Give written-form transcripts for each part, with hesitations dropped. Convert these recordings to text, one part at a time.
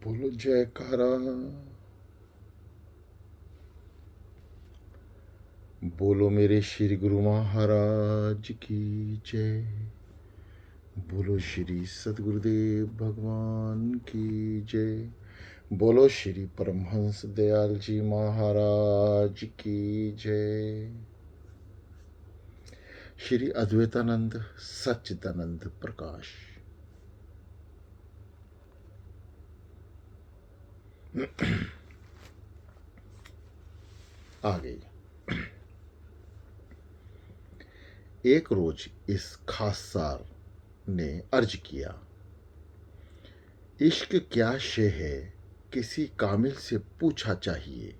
बोलो जयकारा। बोलो मेरे श्री गुरु महाराज की जय। बोलो श्री सदगुरुदेव भगवान की जय। बोलो श्री परमहंस दयाल जी महाराज की जय। श्री अद्वैतानंद सच्चिदानंद प्रकाश। आ गई। एक रोज इस खाससार ने अर्ज किया, इश्क क्या शे है, किसी कामिल से पूछा चाहिए।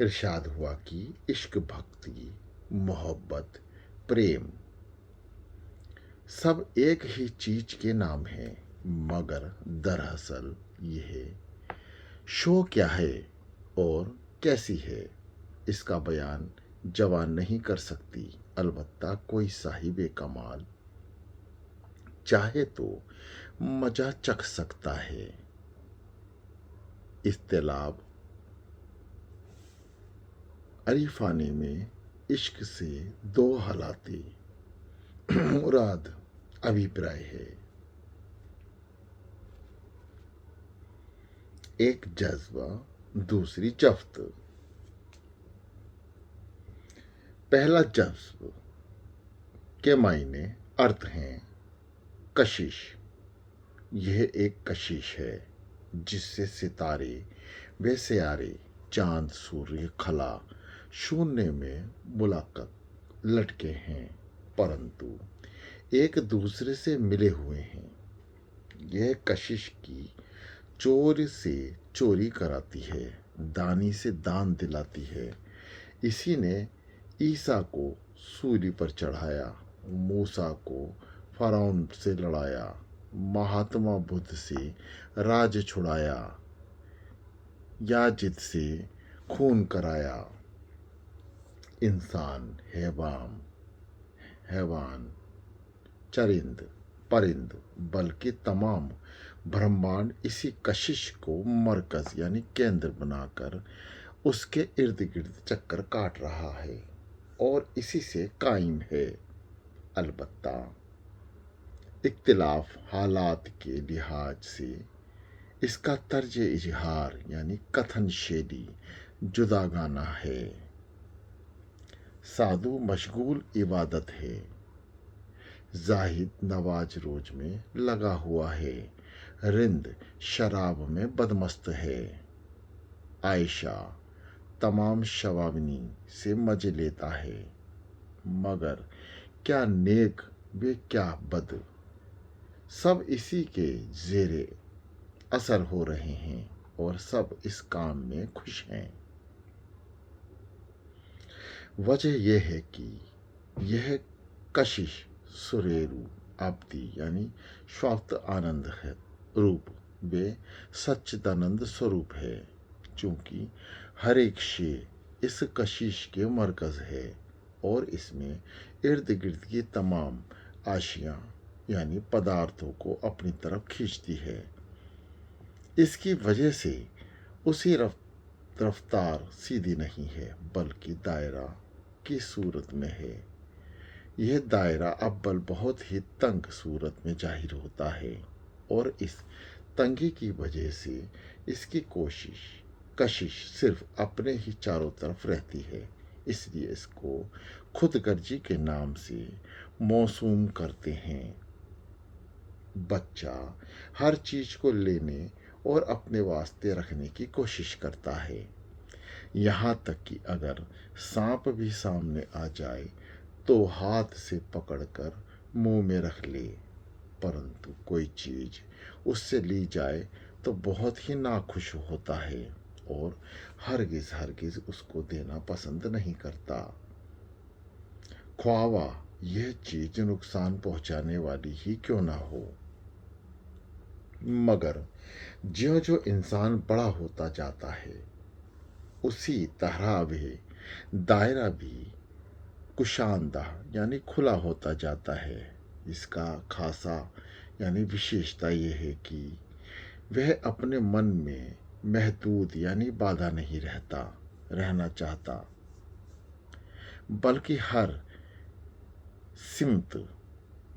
इरशाद हुआ कि इश्क, भक्ति, मोहब्बत, प्रेम सब एक ही चीज के नाम हैं, मगर दरअसल यह शो क्या है और कैसी है, इसका बयान जवान नहीं कर सकती। अलबत्ता कोई साहिबे कमाल चाहे तो मजा चख सकता है। इस्तेलाब अरीफानी में इश्क से दो हालाती मुराद अभिप्राय है। एक जज्बा, दूसरी जफ्त। पहला जज्ब के मायने अर्थ हैं कशिश। यह एक कशिश है जिससे सितारे व सियारे, चांद, सूर्य, खला शून्य में मुलाकात लटके हैं, परंतु एक दूसरे से मिले हुए हैं। यह कशिश की चोर से चोरी कराती है, दानी से दान दिलाती है। इसी ने ईसा को सूली पर चढ़ाया, मूसा को फरौन से लड़ाया, महात्मा बुद्ध से राज छुड़ाया, याजिद से खून कराया। इंसान, हैवान, चरिंद, परिंद, बल्कि तमाम ब्रह्मांड इसी कशिश को मरकज यानी केंद्र बनाकर उसके इर्द गिर्द चक्कर काट रहा है और इसी से कायम है। अलबत्ता इख्तिलाफ हालात के लिहाज से इसका तर्ज इजहार यानी कथन शैली जुदागाना है। साधु मशगूल इबादत है, जाहिद नवाज रोज में लगा हुआ है, रिंद शराब में बदमस्त है, आयशा तमाम शवाबनी से मजे लेता है। मगर क्या नेक वे क्या बद, सब इसी के जेरे असर हो रहे हैं और सब इस काम में खुश हैं। वजह यह है कि यह कशिश सुरेरू आब्दी यानी स्वाप्त आनंद है रूप वे सच्चिदानंद स्वरूप है। चूंकि हर एक शे इस कशिश के मरकज है और इसमें इर्द गिर्द की तमाम आशियां यानी पदार्थों को अपनी तरफ खींचती है। इसकी वजह से उसी रफ्तार सीधी नहीं है बल्कि दायरा की सूरत में है। यह दायरा अव्वल बहुत ही तंग सूरत में जाहिर होता है और इस तंगी की वजह से इसकी कशिश सिर्फ अपने ही चारों तरफ रहती है। इसलिए इसको खुदगर्जी के नाम से मौसूम करते हैं। बच्चा हर चीज को लेने और अपने वास्ते रखने की कोशिश करता है, यहाँ तक कि अगर सांप भी सामने आ जाए तो हाथ से पकड़कर मुंह में रख ले, परंतु कोई चीज उससे ली जाए तो बहुत ही नाखुश होता है और हरगिज उसको देना पसंद नहीं करता। ख्वावा यह चीज नुकसान पहुंचाने वाली ही क्यों ना हो। मगर ज्यों जो इंसान बड़ा होता जाता है उसी तरह वे दायरा भी कुशानदा यानी खुला होता जाता है। इसका खासा यानी विशेषता यह है कि वह अपने मन में महदूद यानी बाधा नहीं रहना चाहता, बल्कि हर सिमत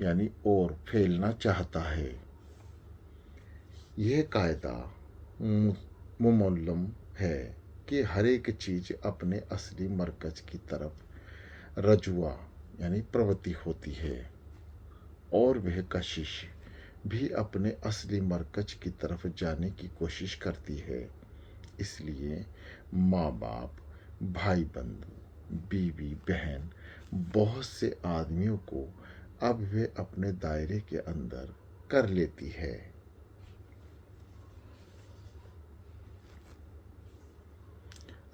यानी और फैलना चाहता है। यह कायदा मुमल्लम है कि हर एक चीज़ अपने असली मरकज की तरफ रजुआ यानी प्रवृत्ति होती है, और वह कशिश भी अपने असली मरकज की तरफ जाने की कोशिश करती है। इसलिए माँ बाप, भाई बंधु, बीवी बहन, बहुत से आदमियों को अब वे अपने दायरे के अंदर कर लेती है।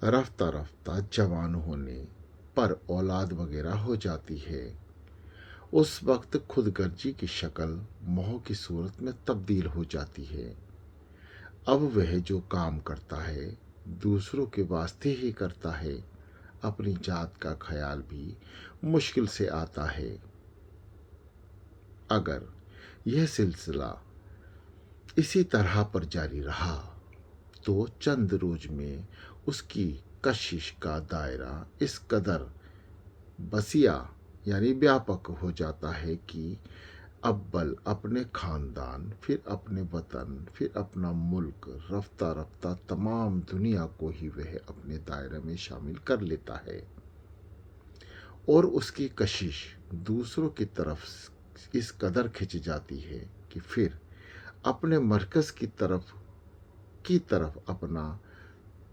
रफ्ता रफ्ता जवान होने पर औलाद वगैरह हो जाती है। उस वक्त खुदगर्जी की शक्ल मोह की सूरत में तब्दील हो जाती है। अब वह जो काम करता है दूसरों के वास्ते ही करता है, अपनी जात का ख्याल भी मुश्किल से आता है। अगर यह सिलसिला इसी तरह पर जारी रहा तो चंद रोज में उसकी कशिश का दायरा इस कदर बसिया यानी व्यापक हो जाता है कि अव्वल अपने खानदान, फिर अपने वतन, फिर अपना मुल्क, रफ्ता रफ्ता तमाम दुनिया को ही वह अपने दायरे में शामिल कर लेता है। और उसकी कशिश दूसरों की तरफ इस कदर खिंच जाती है कि फिर अपने मरकज़ की तरफ अपना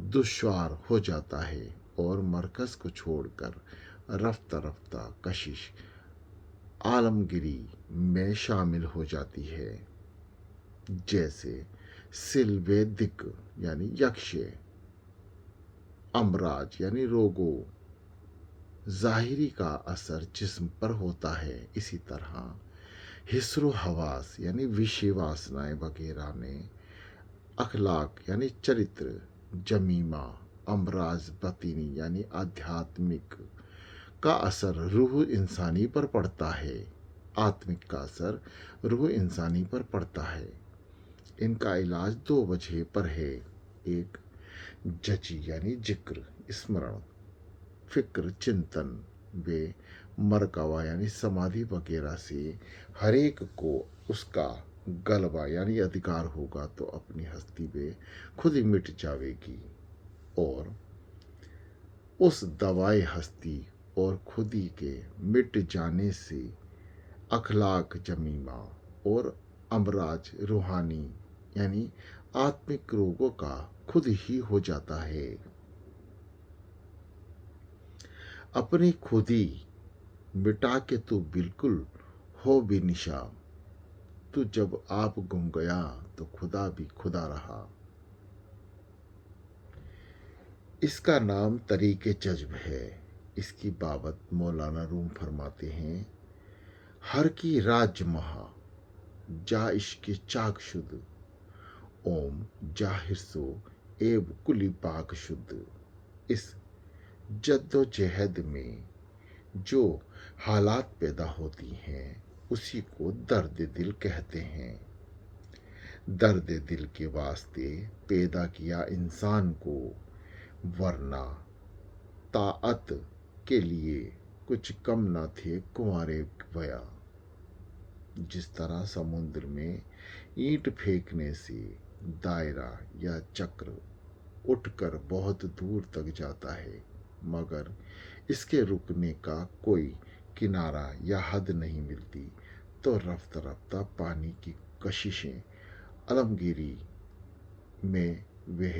दुश्वार हो जाता है, और मरकज़ को छोड़कर रफ्ता रफ्ता कशिश आलमगिरी में शामिल हो जाती है। जैसे सिलवे दिक यानी यक्षे, अमराज यानी रोगों, ज़ाहिरी का असर जिस्म पर होता है, इसी तरह हिस्रो हवास यानी विषय वासनाएं वगैरह ने अखलाक यानी चरित्र, जमीमा, अमराज बतीनी यानी आध्यात्मिक का असर रूह इंसानी पर पड़ता है। आत्मिक का असर रूह इंसानी पर पड़ता है। इनका इलाज दो वजह पर है। एक जची यानी जिक्र, स्मरण, फिक्र, चिंतन, वे मरकवा यानी समाधि वगैरह से हरेक को उसका गलबा यानी अधिकार होगा तो अपनी हस्ती वे खुद ही मिट जाएगी। और उस दवाए हस्ती और खुदी के मिट जाने से अखलाक जमीमा और अमराज रूहानी यानी आत्मिक रोगों का खुद ही हो जाता है। अपनी खुदी मिटा के तू बिल्कुल हो बेनिशा, तू जब आप गुम गया तो खुदा भी खुदा रहा। इसका नाम तरीके जज्ब है। इसकी बाबत मौलाना रूम फरमाते हैं, हर की राज महा जा इश्क चाक शुद्ध, ओम जाहिर सो एब कुली पाक शुद्ध। इस जद्दोजहद में जो हालात पैदा होती हैं उसी को दर्द दिल कहते हैं। दर्द दिल के वास्ते पैदा किया इंसान को, वरना ताअत के लिए कुछ कम न थे कुंवारे भया। जिस तरह समुद्र में ईंट फेंकने से दायरा या चक्र उठकर बहुत दूर तक जाता है, मगर इसके रुकने का कोई किनारा या हद नहीं मिलती, तो रफ्ता रफ्ता पानी की कशिशें आलमगीरी में वह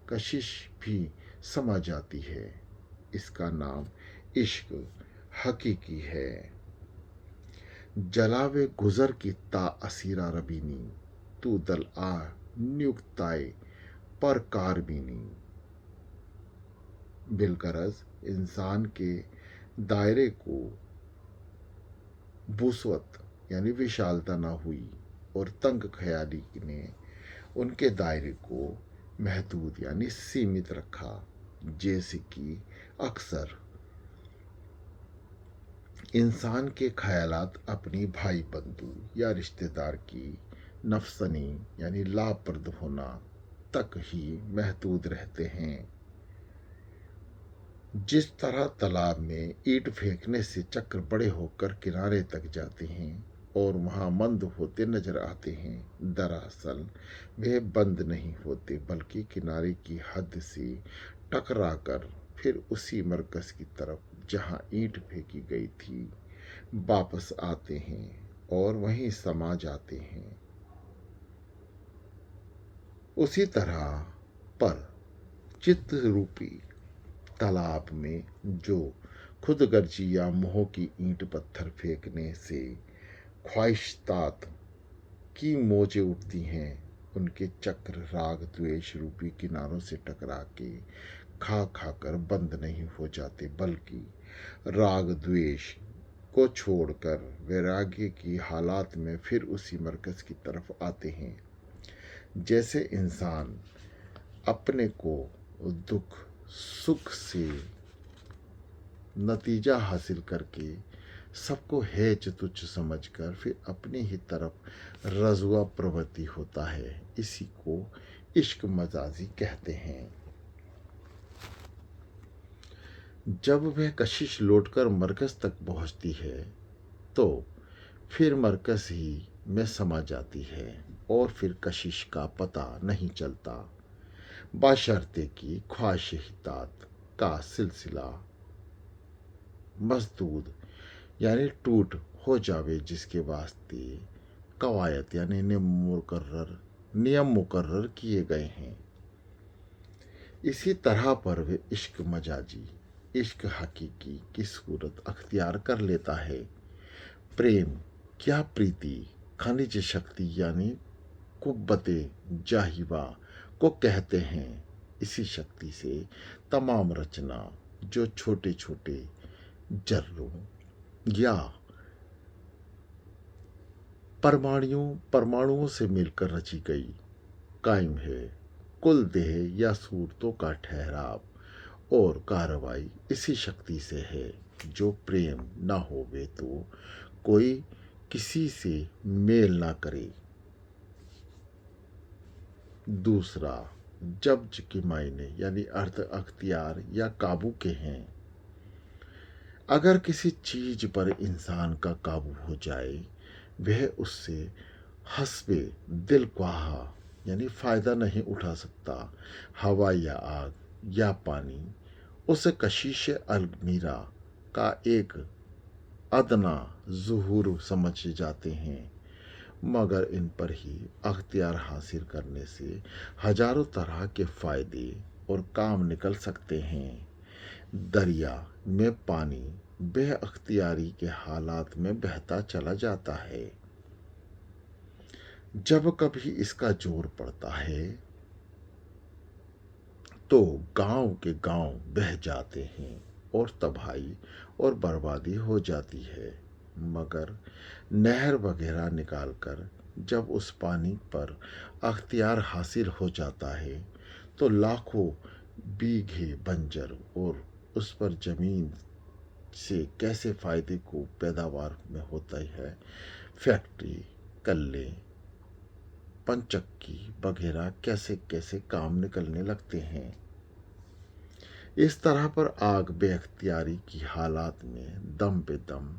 कशिश भी समा जाती है। इसका नाम इश्क हकीकी है। जलावे गुजर की ता असीरा रबीनी, तू दल आ नियुक्ताए पर कारबीनी। बिलगरज इंसान के दायरे को वुसअत यानी विशालता न हुई, और तंग ख्याली ने उनके दायरे को महदूद यानी सीमित रखा। जैसे कि अक्सर इंसान के ख्यालात अपनी भाई बंधु या रिश्तेदार की नफसनी यानी लाभप्रद होना तक ही महदूद रहते हैं। जिस तरह तालाब में ईंट फेंकने से चक्र बड़े होकर किनारे तक जाते हैं और वहाँ मंद होते नजर आते हैं, दरअसल वे बंद नहीं होते बल्कि किनारे की हद से टकराकर फिर उसी मरकज की तरफ जहाँ ईंट फेंकी गई थी वापस आते हैं और वहीं समा जाते हैं। उसी तरह पर चित्त रूपी तालाब में जो खुदगर्जी या मोह की ईंट पत्थर फेंकने से ख्वाहिशतात की मोजें उठती हैं, उनके चक्र राग द्वेष रूपी किनारों से टकरा के खा खाकर बंद नहीं हो जाते बल्कि राग द्वेष को छोड़कर वैराग्य की हालात में फिर उसी मरकज की तरफ आते हैं। जैसे इंसान अपने को दुख सुख से नतीजा हासिल करके सबको हेच तुच्छ समझकर फिर अपनी ही तरफ रजुआ प्रवृत्ति होता है, इसी को इश्क मजाजी कहते हैं। जब वह कशिश लौटकर मरकज तक पहुंचती है तो फिर मरकज ही में समा जाती है और फिर कशिश का पता नहीं चलता, बशर्ते कि ख्वाहिशात का सिलसिला मसदूद यानी टूट हो जावे, जिसके वास्ते कवायद यानी नियम मुकर्रर किए गए हैं। इसी तरह पर वे इश्क मजाजी इश्क हकीकी की सूरत अख्तियार कर लेता है। प्रेम क्या प्रीति खनिज शक्ति यानी कुब्बते जाहिवा को कहते हैं। इसी शक्ति से तमाम रचना जो छोटे छोटे जर्रों या परमाणुओं से मिलकर रची गई कायम है। कुल देह या सूरतों का ठहराव और कार्रवाई इसी शक्ति से है। जो प्रेम ना होवे तो कोई किसी से मेल ना करे। दूसरा जब्ज के मायने यानी अर्थ अख्तियार या काबू के हैं। अगर किसी चीज पर इंसान का काबू हो जाए, वह उससे हस्बे दिल ख्वाहा यानी फ़ायदा नहीं उठा सकता। हवा या आग या पानी उस कशिश अलमीरा का एक अदना ज़ुहूर समझ जाते हैं, मगर इन पर ही अख्तियार हासिल करने से हजारों तरह के फ़ायदे और काम निकल सकते हैं। दरिया में पानी बेअख्तियारी के हालात में बहता चला जाता है। जब कभी इसका जोर पड़ता है तो गांव के गांव बह जाते हैं और तबाही और बर्बादी हो जाती है, मगर नहर वगैरह निकालकर जब उस पानी पर अख्तियार हासिल हो जाता है तो लाखों बीघे बंजर और उस पर ज़मीन से कैसे फ़ायदे को पैदावार में होता है। फैक्ट्री कल्ले पंचक्की वगैरह कैसे कैसे काम निकलने लगते हैं। इस तरह पर आग बेअख्तियारी की हालात में दम पे दम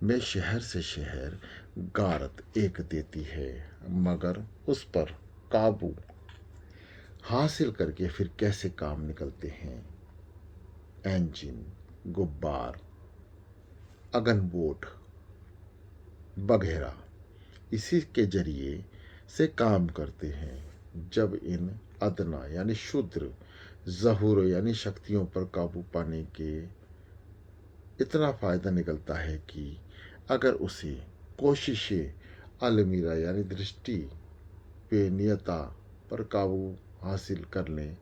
में शहर से शहर गारत एक देती है, मगर उस पर काबू हासिल करके फिर कैसे काम निकलते हैं। इंजन गुब्बार अगनबोट वगैरह इसी के जरिए से काम करते हैं। जब इन अदना यानी शुद्र ज़हूर यानी शक्तियों पर काबू पाने के इतना फ़ायदा निकलता है कि अगर उसे कोशिश अलमीरा यानी दृष्टि पे नियता पर काबू हासिल कर लें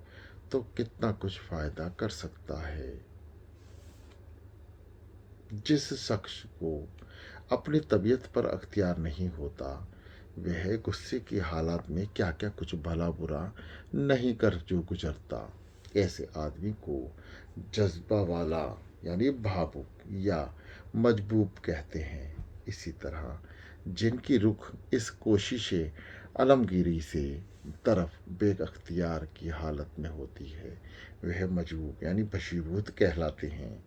तो कितना कुछ फ़ायदा कर सकता है। जिस शख्स को अपनी तबीयत पर अख्तियार नहीं होता, वह गुस्से की हालात में क्या क्या कुछ भला बुरा नहीं कर जो गुजरता। ऐसे आदमी को जज्बा वाला यानी भावुक या मजबूब कहते हैं। इसी तरह जिनकी रुख इस कोशिश आलमगीरी से तरफ बेअख्तियार की हालत में होती है, वह मजबूब यानी वशीभूत कहलाते हैं।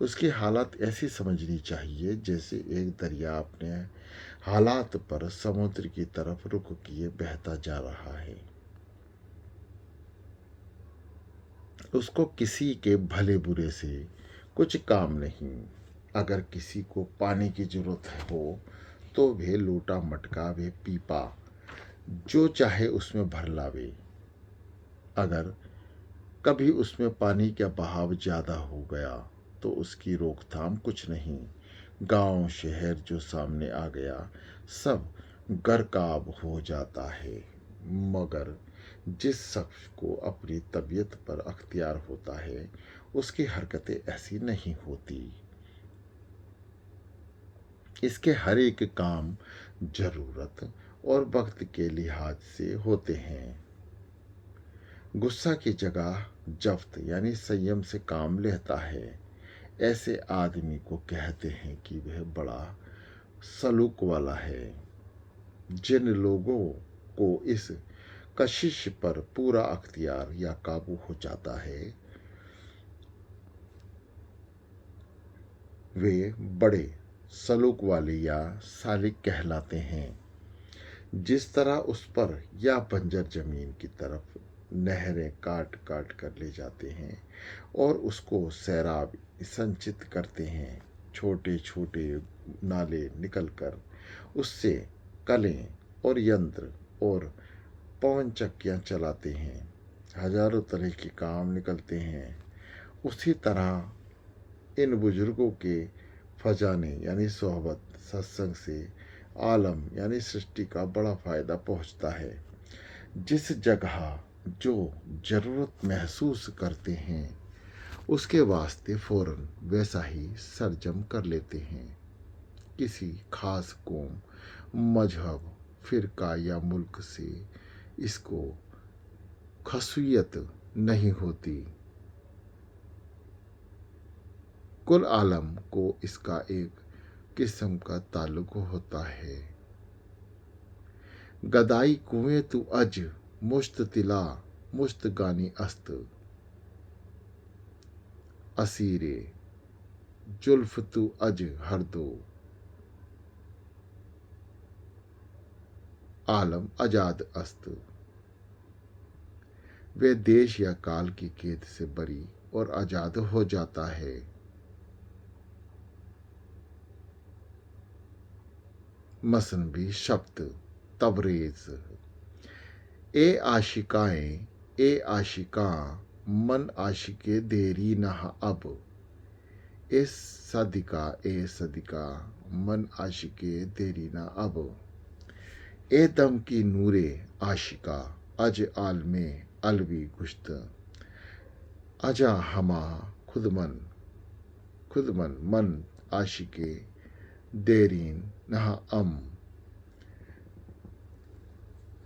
उसकी हालत ऐसी समझनी चाहिए जैसे एक दरिया अपने हालात पर समुद्र की तरफ रुख किए बहता जा रहा है। उसको किसी के भले बुरे से कुछ काम नहीं। अगर किसी को पानी की जरूरत हो तो वे लोटा मटका वे पीपा जो चाहे उसमें भर लावे। अगर कभी उसमें पानी का बहाव ज़्यादा हो गया तो उसकी रोकथाम कुछ नहीं। गांव शहर जो सामने आ गया सब गर्काब हो जाता है। मगर जिस शख्स को अपनी तबीयत पर अख्तियार होता है उसकी हरकतें ऐसी नहीं होती। इसके हर एक काम ज़रूरत और वक्त के लिहाज से होते हैं। गुस्सा की जगह जफ्त यानी संयम से काम लेता है। ऐसे आदमी को कहते हैं कि वह बड़ा सलूक वाला है। जिन लोगों को इस कशिश पर पूरा अख्तियार या काबू हो जाता है वे बड़े सलूक वाले या सालिक कहलाते हैं। जिस तरह उस पर या बंजर जमीन की तरफ नहरें काट काट कर ले जाते हैं और उसको सैराब संचित करते हैं, छोटे छोटे नाले निकलकर उससे कलें और यंत्र और पवन चक्कियाँ चलाते हैं, हजारों तरह के काम निकलते हैं। उसी तरह इन बुजुर्गों के फजाने यानी सोहबत सत्संग से आलम यानी सृष्टि का बड़ा फ़ायदा पहुंचता है। जिस जगह जो ज़रूरत महसूस करते हैं उसके वास्ते फ़ौरन वैसा ही सरजम कर लेते हैं। किसी खास कौम, मजहब, फ़िरका या मुल्क से इसको खसूयत नहीं होती। कुल आलम को इसका एक किस्म का ताल्लुक होता है। गदाई कुएं तू अज मुश्त तिला मुश्त गानी अस्त असीरे जुल्फ तू अज हर दो आलम आजाद अस्त। वे देश या काल की कैद से बरी और आजाद हो जाता है। मसनवी शब्द तबरेज। ए आशिकाएं ए आशिकां मन आशिके देरी नह अब ए सदिका मन आशिके देरी न अब ए दम की नूरे आशिका अज आलमे अलवी गुश्त अजा हमा खुदमन मन आशिके देरीन नह अम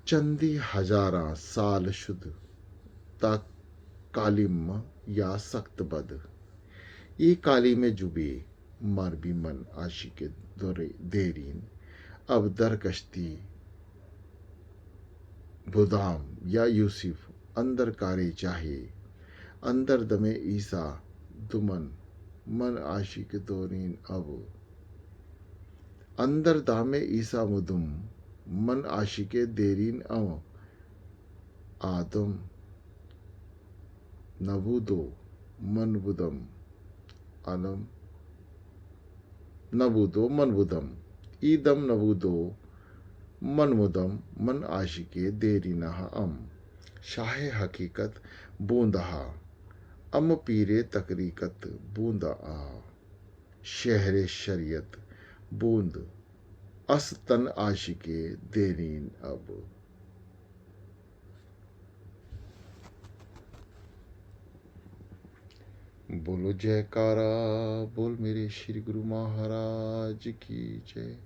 चंदी हजारा साल शुद्ध तक कालिम या सख्त बद ये काली में जुबे मर भी मन आशिके देरीन अब दर कश्ती बुदाम या यूसुफ अंदर कारे चाहे अंदर दमे ईसा दुमन मन आशिक दोरीन अब अंदर दामे ईसा मुदुम मन आशिके देरीन अव आदम नबूदो मन बुदम आलम नबूदो मन बुदम ईदम नबूदो मन मुदम मन आशिके देरी नहा अम शाहे हकीकत बूंदहा अम पीरे तकरीकत बूंदा आ शहरे शरीयत बूंद अस तन आशिके देरीन अब। बोलो जयकारा बोल मेरे श्री गुरु महाराज की जय।